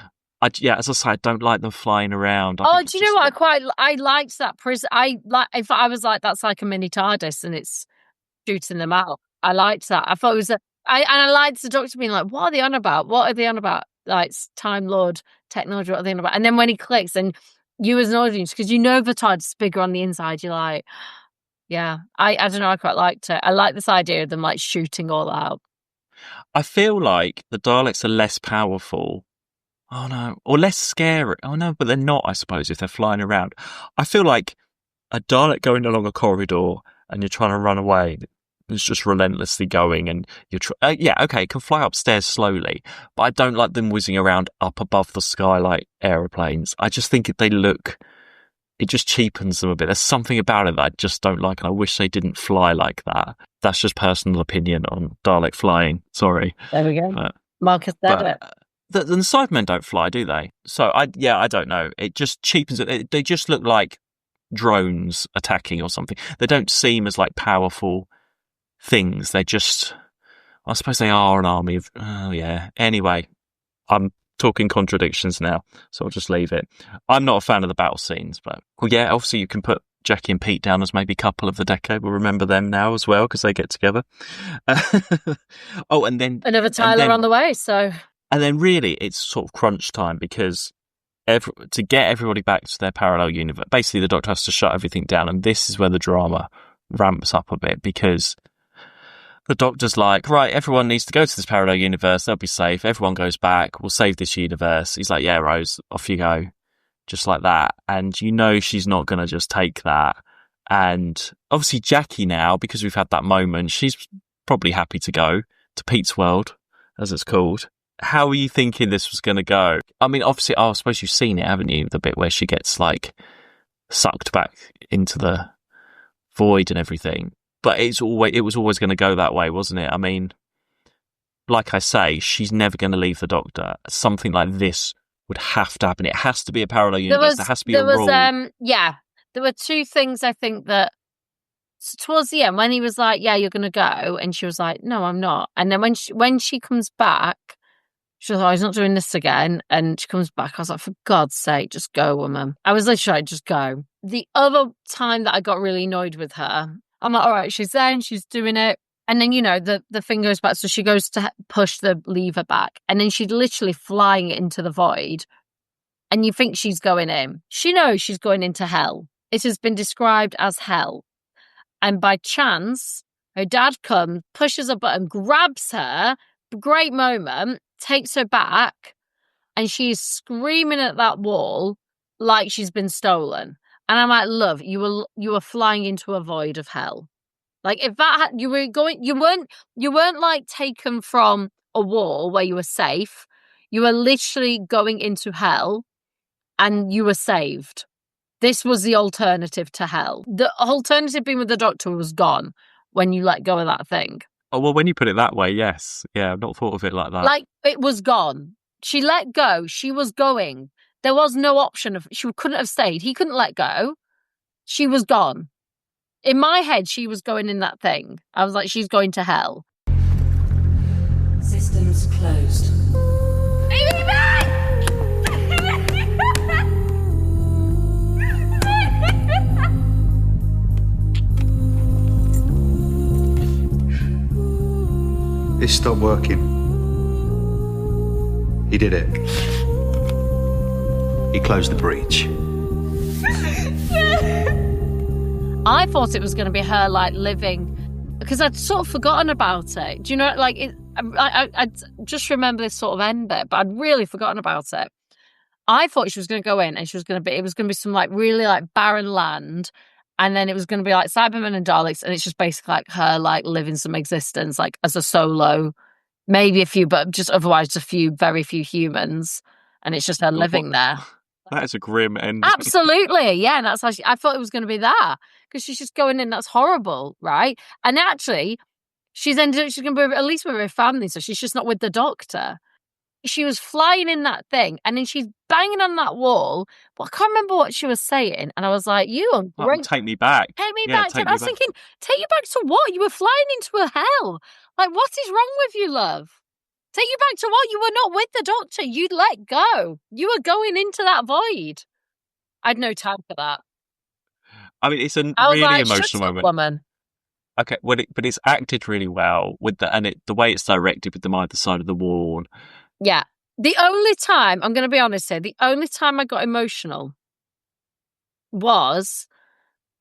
as I say, I don't like them flying around. Do you know what? I liked that prison. If I was like, that's like a mini TARDIS and it's shooting them out. I liked that. I thought it was I liked the Doctor being like, what are they on about? What are they on about? Like Time Lord technology, what are they on about? And then when he clicks, and you as an audience, because the TARDIS is bigger on the inside, you're like, yeah, I don't know, I quite liked it. I like this idea of them like shooting all out. I feel like the Daleks are less powerful. Oh no, or less scary. Oh no, but they're not, I suppose, if they're flying around. I feel like a Dalek going along a corridor and you're trying to run away. It's just relentlessly going, and you're it can fly upstairs slowly, but I don't like them whizzing around up above the sky like aeroplanes. I just think it just cheapens them a bit. There's something about it that I just don't like, and I wish they didn't fly like that. That's just personal opinion on Dalek flying. Sorry. There we go. Marcus said it. The Cybermen don't fly, do they? So I don't know. It just cheapens it. They just look like drones attacking or something. They don't seem as like powerful things. They're just, I suppose they are an army of, Anyway, I'm talking contradictions now, so I'll just leave it. I'm not a fan of the battle scenes, but obviously you can put Jackie and Pete down as maybe couple of the decade. We'll remember them now as well because they get together. And then another Tyler on the way. So, and then really it's sort of crunch time because to get everybody back to their parallel universe, basically the Doctor has to shut everything down, and this is where the drama ramps up a bit because the Doctor's like, right, everyone needs to go to this parallel universe. They'll be safe. Everyone goes back. We'll save this universe. He's like, yeah, Rose, off you go. Just like that. And she's not going to just take that. And obviously Jackie now, because we've had that moment, she's probably happy to go to Pete's World, as it's called. How are you thinking this was going to go? I mean, obviously, I suppose you've seen it, haven't you? The bit where she gets like sucked back into the void and everything. But it was always going to go that way, wasn't it? I mean, like I say, she's never going to leave the Doctor. Something like this would have to happen. It has to be a parallel universe. There has to be a rule. There were two things I think that towards the end when he was like, yeah, you're going to go. And she was like, no, I'm not. And then when she comes back, she was like, he's not doing this again. And she comes back. I was like, for God's sake, just go, woman. I was literally like, just go. The other time that I got really annoyed with her, I'm like, all right, she's there and she's doing it. And then, the thing goes back. So she goes to push the lever back. And then she's literally flying it into the void. And you think she's going in. She knows she's going into hell. It has been described as hell. And by chance, her dad comes, pushes a button, grabs her. Great moment. Takes her back. and she's screaming at that wall like she's been stolen. And I'm like, love, you were flying into a void of hell. Like, if that had, you weren't like taken from a wall where you were safe. You were literally going into hell, and you were saved. This was the alternative to hell. The alternative being with the doctor was gone when you let go of that thing. Oh, well, when you put it that way, yes. Yeah, I've not thought of it like that. Like, it was gone. She let go. She was going. There was no option of, she couldn't have stayed. He couldn't let go. She was gone. In my head, she was going in that thing. I was like, she's going to hell. Systems closed. Baby back! This stopped working. He did it. He closed the breach. I thought it was going to be her, like, living, because I'd sort of forgotten about it. Do you know, like, I just remember this sort of end bit, but I'd really forgotten about it. I thought she was going to go in and it was going to be some, like, really, like, barren land, and then it was going to be, like, Cybermen and Daleks, and it's just basically, like, her, like, living some existence, like, as a solo, maybe a few, but just otherwise just very few humans, and it's just her living there. That is a grim ending. Absolutely, yeah, and that's how I thought it was going to be that, because she's just going in. That's horrible, right? And actually, she's going to be at least with her family, so she's just not with the doctor. She was flying in that thing, and then she's banging on that wall. But I can't remember what she was saying, and I was like, "You are great. Take me back. Take me back." I was thinking, take you back to what? You were flying into a hell. Like, what is wrong with you, love? Take you back to what? You were not with the doctor. You'd let go. You were going into that void. I had no time for that. I mean, it's a really emotional moment. Woman. Okay, but it's acted really well with the way it's directed with them either side of the wall. Yeah. The only time, I'm going to be honest here, the only time I got emotional was,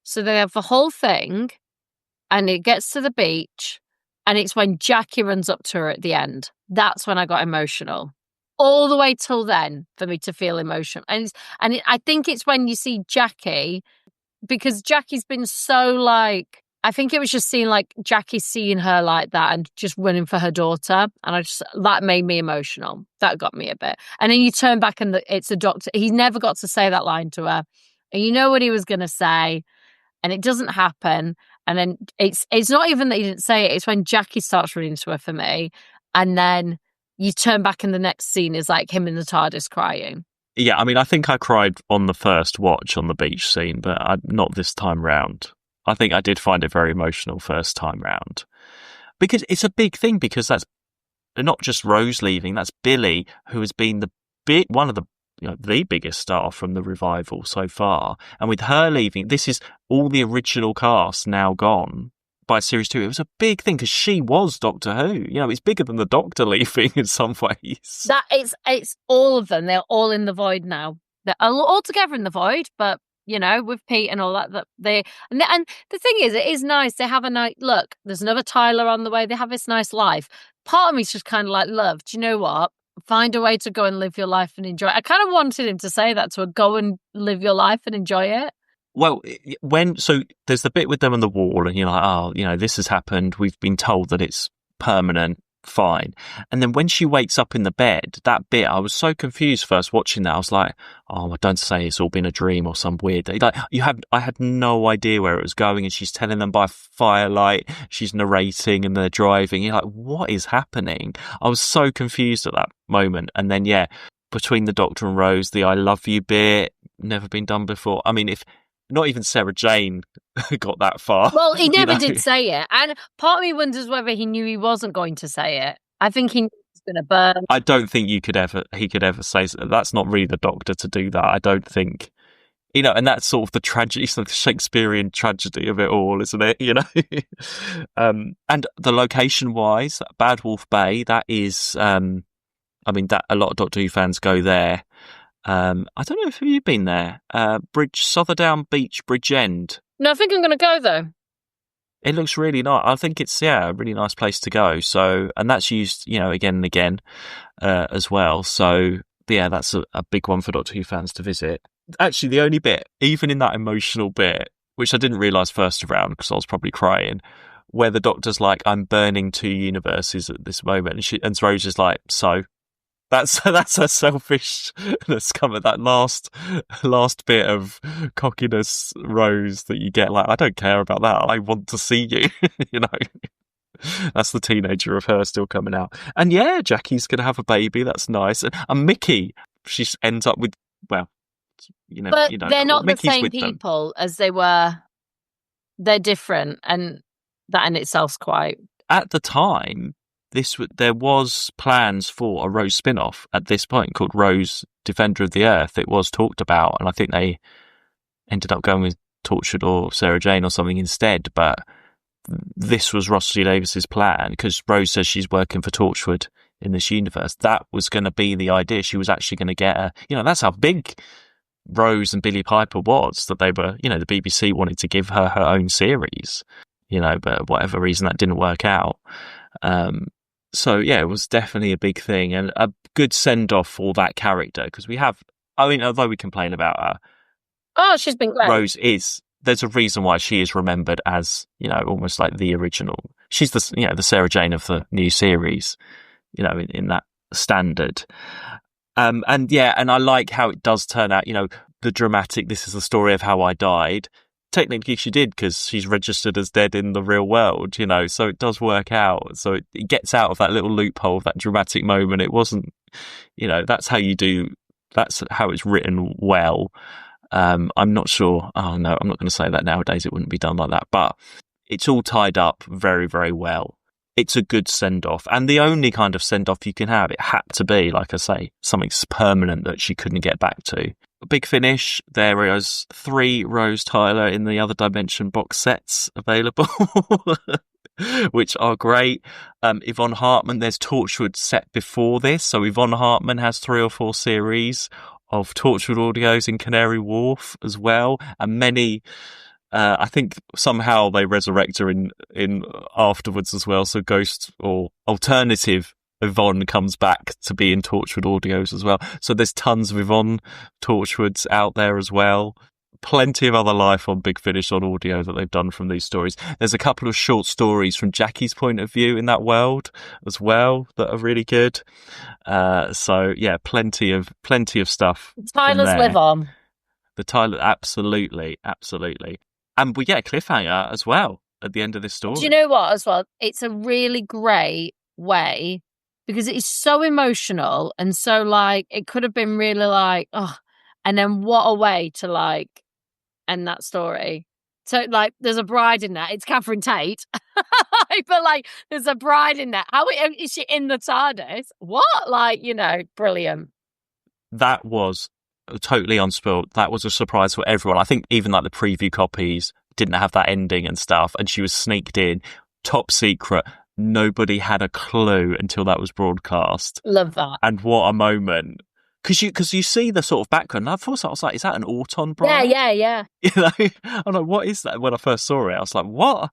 so they have the whole thing, and it gets to the beach, and it's when Jackie runs up to her at the end. That's when I got emotional. All the way till then, for me to feel emotional. I think it's when you see Jackie, because Jackie's been so, like, I think it was just seeing, like, Jackie seeing her like that and just running for her daughter. And that made me emotional. That got me a bit. And then you turn back and it's a doctor. He never got to say that line to her. And you know what he was going to say. And it doesn't happen. And then it's not even that he didn't say it. It's when Jackie starts running to her for me. And then you turn back and the next scene is like him in the TARDIS crying. Yeah, I mean, I think I cried on the first watch on the beach scene, but not this time round. I think I did find it very emotional first time round. Because it's a big thing, because that's not just Rose leaving, that's Billy, who has been one of the biggest star from the revival so far. And with her leaving, this is all the original cast now gone by series 2. It was a big thing because she was Doctor Who. It's bigger than the Doctor leaving in some ways. That it's all of them. They're all in the void now. They're all together in the void, but with Pete and all that and the thing is, it is nice. They have a nice look. There's another Tyler on the way. They have this nice life. Part of me's just kind of like, love, do you know what? Find a way to go and live your life and enjoy it. I kind of wanted him to say that to her, go and live your life and enjoy it. Well, so there's the bit with them on the wall and you're like, this has happened. We've been told that it's permanent. Fine. And then when she wakes up in the bed, that bit, I was so confused first watching that. I was like, oh, don't say it's all been a dream or some weird thing. Like, I had no idea where it was going, and she's telling them by firelight, she's narrating and they're driving. You're like, what is happening? I was so confused at that moment. And then, yeah, between the Doctor and Rose, the I love you bit, never been done before. I mean, if not even Sarah Jane got that far. Well, he never did say it. And part of me wonders whether he knew he wasn't going to say it. I think he knew he was going to burn. I don't think he could ever say so. That's not really the Doctor to do that. I don't think. And that's sort of the tragedy, the Shakespearean tragedy of it all, isn't it? And the location-wise, Bad Wolf Bay, that is, that a lot of Doctor Who fans go there. I don't know if you've been there. Sotherdown Beach, Bridgend. No, I think I'm going to go though. It looks really nice. I think it's a really nice place to go. So, and that's used, again and again, as well. So yeah, that's a big one for Doctor Who fans to visit. Actually, the only bit, even in that emotional bit, which I didn't realise first round because I was probably crying, where the Doctor's like, I'm burning 2 universes at this moment, and Rose is like, so? That's her selfishness come at that last bit of cockiness, Rose, that you get. Like, I don't care about that. I want to see you, you know. That's the teenager of her still coming out. And yeah, Jackie's going to have a baby. That's nice. And Mickey, she ends up with, well, but you know, they're not the Mickey's same with people as they were. They're different, and that in itself's quite. At the time, there was plans for a Rose spin-off at this point called Rose Defender of the Earth. It was talked about, and I think they ended up going with Torchwood or Sarah Jane or something instead. But this was Ross G. Davis's plan, because Rose says she's working for Torchwood in this universe. That was going to be the idea. She was actually going to get her. You know, that's how big Rose and Billie Piper was, that they were, you know, the BBC wanted to give her her own series, you know, but whatever reason that didn't work out. So yeah, it was definitely a big thing and a good send-off for that character, because we have, I mean, although we complain about her, oh, she's been great. Rose there's a reason why she is remembered as, you know, almost like the original. She's the, you know, the Sarah Jane of the new series, you know, in that standard. And yeah, and I like how it does turn out, you know, the dramatic, this is the story of how I died. Technically she did, because she's registered as dead in the real world, you know, so it does work out. So it gets out of that little loophole, that dramatic moment. It wasn't, you know, that's how it's written well. I'm not sure. Oh no, I'm not going to say that nowadays. It wouldn't be done like that, but it's all tied up very, very well. It's a good send-off, and the only kind of send-off you can have, it had to be, like I say, something permanent that she couldn't get back to. Big finish, there is 3 Rose Tyler in the Other Dimension box sets available, which are great. Yvonne Hartman, there's Torchwood set before this, so Yvonne Hartman has 3 or 4 series of Torchwood audios in Canary Wharf as well, and many... I think somehow they resurrect her in afterwards as well. So Ghost or alternative Yvonne comes back to be in Torchwood audios as well. So there's tons of Yvonne Torchwoods out there as well. Plenty of other life on Big Finish on audio that they've done from these stories. There's a couple of short stories from Jackie's point of view in that world as well that are really good. So yeah, plenty of stuff. Tyler's live on. The Tyler, absolutely. And we get a cliffhanger as well at the end of this story. Do you know what, as well? It's a really great way, because it's so emotional and so, like, it could have been really like, oh, and then what a way to, like, end that story. So, like, there's a bride in that. It's Catherine Tate. But, like, there's a bride in that. How is she in the TARDIS? What? Like, you know, brilliant. That was... totally unspoiled. That was a surprise for everyone. I think even like the preview copies didn't have that ending and stuff, and she was sneaked in, top secret. Nobody had a clue until that was broadcast. Love that. And what a moment. Because you see the sort of background. And at first I was like, is that an Auton bride? Yeah. You know, I'm like, what is that? When I first saw it, I was like, what?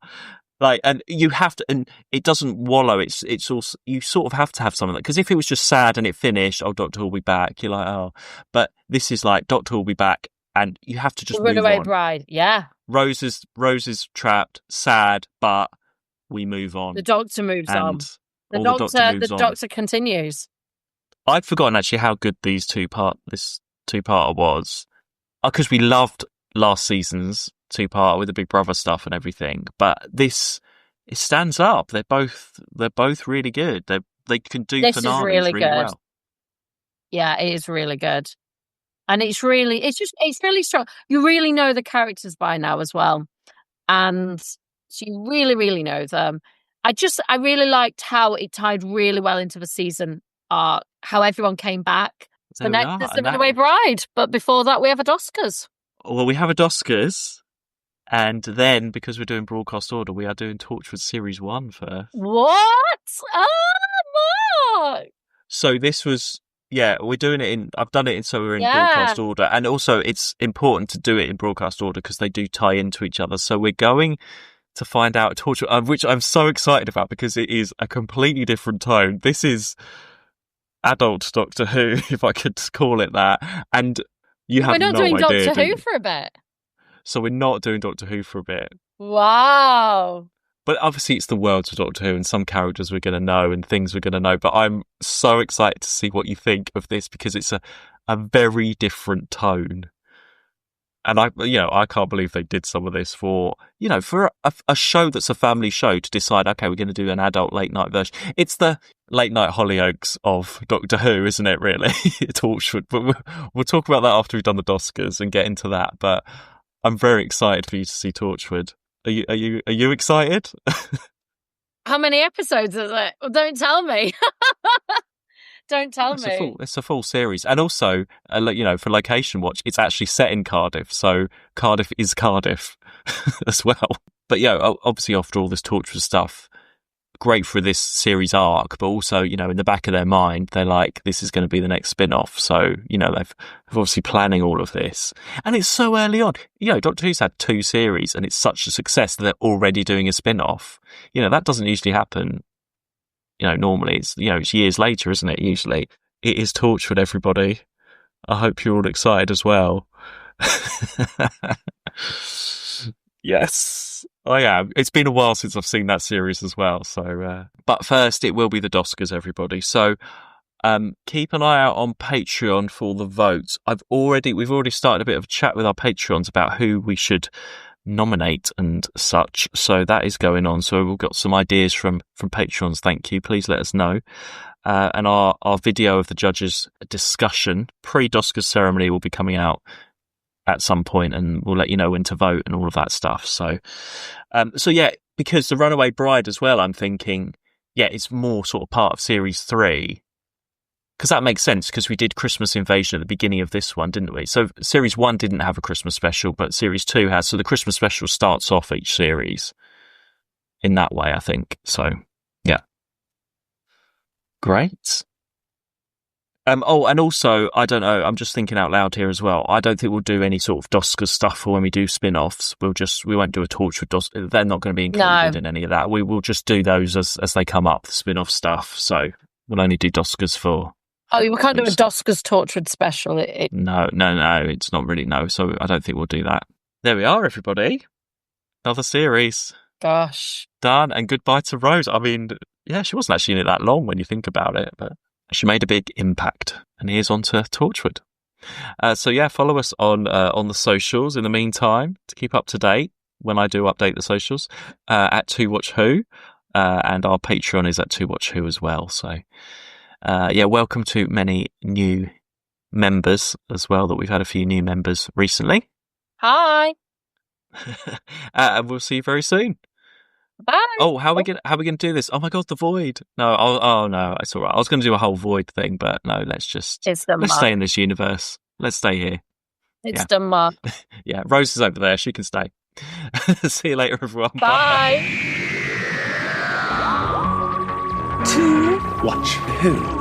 Like, and you have to, and it doesn't wallow. It's also, you sort of have to have something like, because if it was just sad and it finished, oh, Doctor will be back, you're like, oh, but this is like, Doctor will be back, and you have to just move on. Runaway bride, yeah. Rose is trapped, sad, but we move on. The Doctor moves on. The Doctor continues. I'd forgotten actually how good this two-parter was, because we loved last season's two-part with the Big Brother stuff and everything, but it stands up. They're both really good. They can do this finales is really good. well. Yeah, it is really good, and it's really strong. You really know the characters by now as well, and so you really, really know them. I really liked how it tied really well into the season arc, how everyone came back. So next there's the Runaway Bride, but before that we have a Oscars. Well, we have a Oscars. And then, because we're doing broadcast order, we are doing Torchwood Series 1 first. What? Oh, Mark! So this was, we're doing it I've done it so we're in broadcast order. And also, it's important to do it in broadcast order because they do tie into each other. So we're going to find out Torchwood, which I'm so excited about because it is a completely different tone. This is adult Doctor Who, if I could call it that. And you have We're not no doing idea, Doctor do Who you? for a bit. So we're not doing Doctor Who for a bit. Wow. But obviously it's the worlds of Doctor Who and some characters we're going to know and things we're going to know. But I'm so excited to see what you think of this because it's a very different tone. And I can't believe they did some of this for a show that's a family show to decide, okay, we're going to do an adult late night version. It's the late night Hollyoaks of Doctor Who, isn't it, really? Torchwood. But we'll talk about that after we've done the Oscars and get into that. But I'm very excited for you to see Torchwood. Are you excited? How many episodes is it? Well, don't tell me. Don't tell me. It's a full series. And also, for Location Watch, it's actually set in Cardiff. So Cardiff is Cardiff as well. But obviously after all this Torchwood stuff, great for this series arc, but also, in the back of their mind, they're like, this is going to be the next spin-off. So, they've obviously planning all of this. And it's so early on. Doctor Who's had 2 series and it's such a success that they're already doing a spin-off. That doesn't usually happen. Normally it's years later, isn't it? Usually it is Torchwood, everybody. I hope you're all excited as well. Yes, I am. It's been a while since I've seen that series as well. So, but first it will be the Oscars, everybody. So, keep an eye out on Patreon for the votes. We've already started a bit of a chat with our Patreons about who we should nominate and such, so that is going on. So we've got some ideas from Patrons. Thank you. Please let us know. And our video of the judges discussion pre-Oscars ceremony will be coming out at some point, and we'll let you know when to vote and all of that stuff. So because the Runaway Bride as well, I'm thinking, it's more sort of part of series 3. Because that makes sense, because we did Christmas Invasion at the beginning of this one, didn't we? So Series 1 didn't have a Christmas special, but Series 2 has. So the Christmas special starts off each series in that way, I think. So, yeah. Great. And also, I don't know, I'm just thinking out loud here as well. I don't think we'll do any sort of Oscars stuff for when we do spin-offs. We won't do a Torchwood. They're not going to be included in any of that. We will just do those as they come up, the spin-off stuff. So we'll only do Oscars for... Oh, we can't do a Oscars Torchwood special. No, it's not really, no. So I don't think we'll do that. There we are, everybody. Another series. Gosh. Done, and goodbye to Rose. I mean, she wasn't actually in it that long when you think about it, but she made a big impact. And here's on to Torchwood. Follow us on the socials in the meantime to keep up to date when I do update the socials at 2WatchWho, and our Patreon is at 2WatchWho as well. So... welcome to many new members as well, that we've had a few new members recently. Hi. And we'll see you very soon. Bye. Oh, how are we gonna do this? Oh my God, the void. No, no, it's all right. I was going to do a whole void thing, but no, let's stay in this universe. Let's stay here. It's done, Mark. Yeah, Rose is over there. She can stay. See you later, everyone. Bye. To watch who?